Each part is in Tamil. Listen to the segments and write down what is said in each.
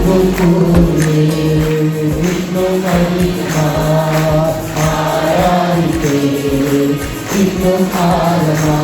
गोकुले विष्णु महिमा आराधिते विष्णु आरमा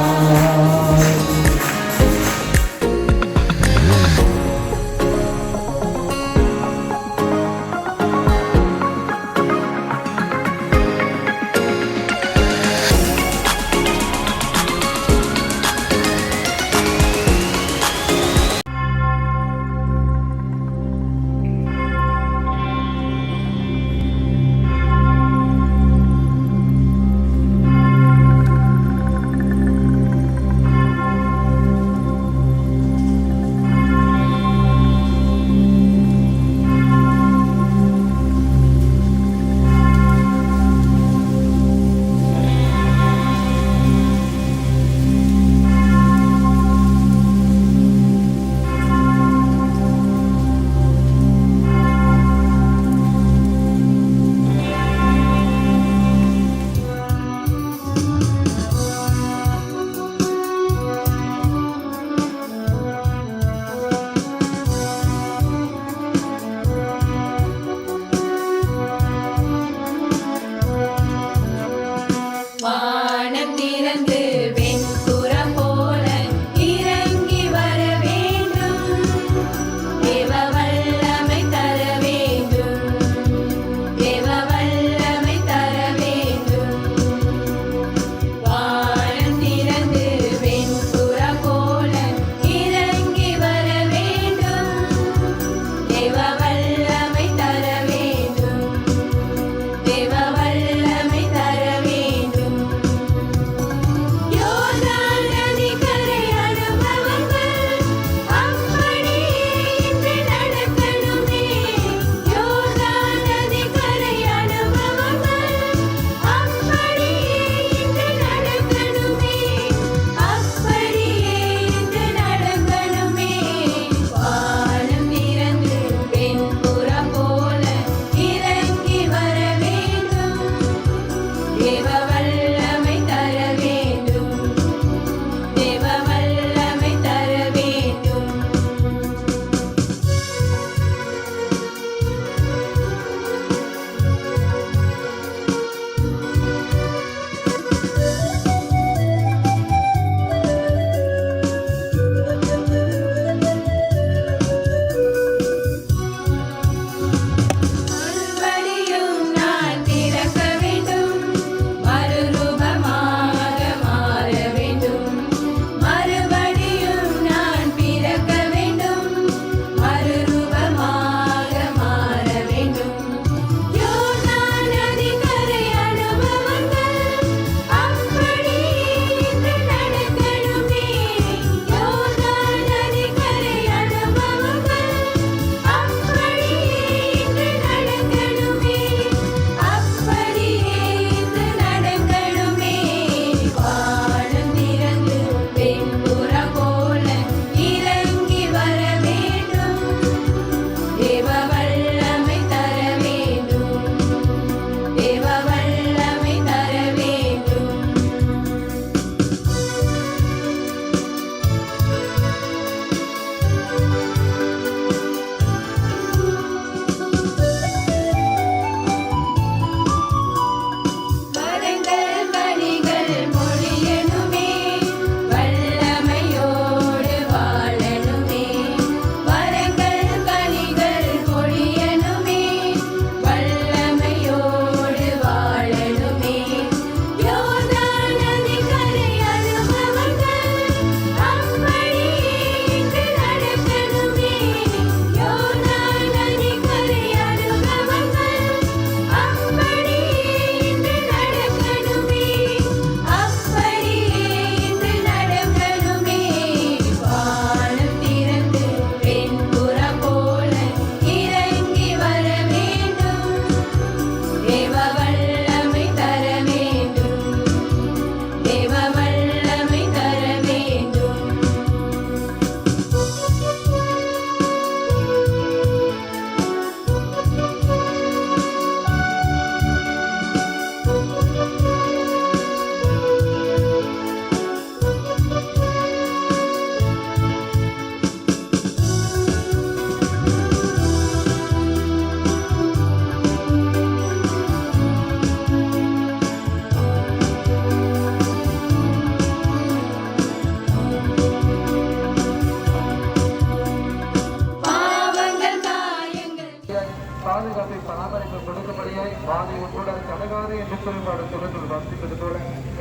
வாதி உன்னுடன் தடகாது என்று சொல்லிப்பாடு தொடர்ந்து வாசிப்பது போல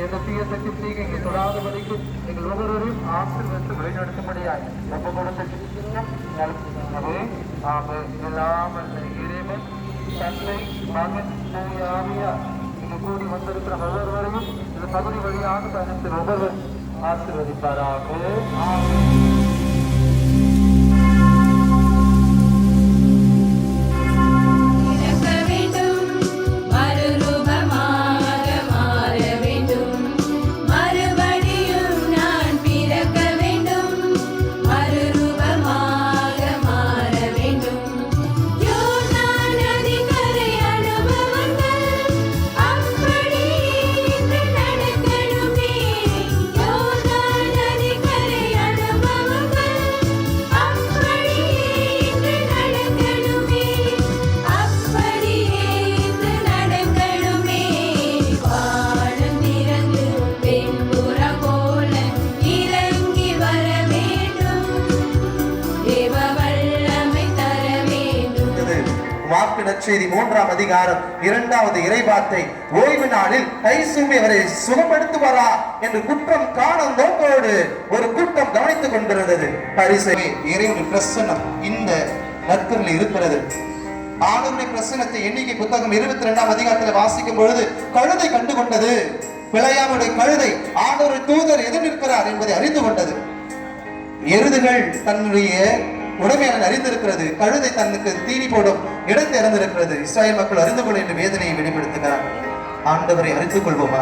எந்த தீய சக்தி தீங்கு தொடாதபடிக்கு எங்கள் ஒவ்வொருவரையும் ஆசீர்வதித்து வழிநடத்தும்படியாய் ஒப்பு கொடுத்த எல்லாம் இறைவன் தந்தை மகன் தூயாவியார் இங்கு கூடி வந்திருக்கிற ஒவ்வொருவரையும் இந்த பகுதி வழியாக பயணத்தில் ஒவ்வொருவர் ஆசீர்வதிப்பாராக. நற்செய்தி 3ஆம் அதிகாரம் 2வது இறைவார்த்தை, ஓய்வு நாளில் கைசூம்பி அவரை சுகப்படுத்துவாரா என்று குற்றம் காணும் நோக்கோடு ஒரு கூட்டம் கவனித்துக் கொண்டிருந்தது. பரிசேயரே, இறைவனுடைய பிரசன்னம் இந்த நற்கரில் இருக்கிறது. ஆண்டவருடைய பிரசன்னத்தை எண்ணிக்கை புத்தகம் 22ஆம் அதிகாரத்தில் வாசிக்கும் பொழுது கழுதை கண்டு கொண்டது. பிழையாமுடைய கழுதை ஆண்டவருடைய தூதர் எதிர் நிற்கிறார் என்பதை அறிந்து கொண்டது. எருதுகள் தன்னுடைய உடமையான அறிந்திருக்கிறது, கழுதை தன்னுக்கு தீனி போடும் இடத்தை அறிந்திருக்கிறது. இஸ்ராயல் மக்கள் அறிந்து கொள்ள என்று வேதனையை வெளிப்படுத்துகிறார். ஆண்டவரை அறிந்து கொள்வோமா?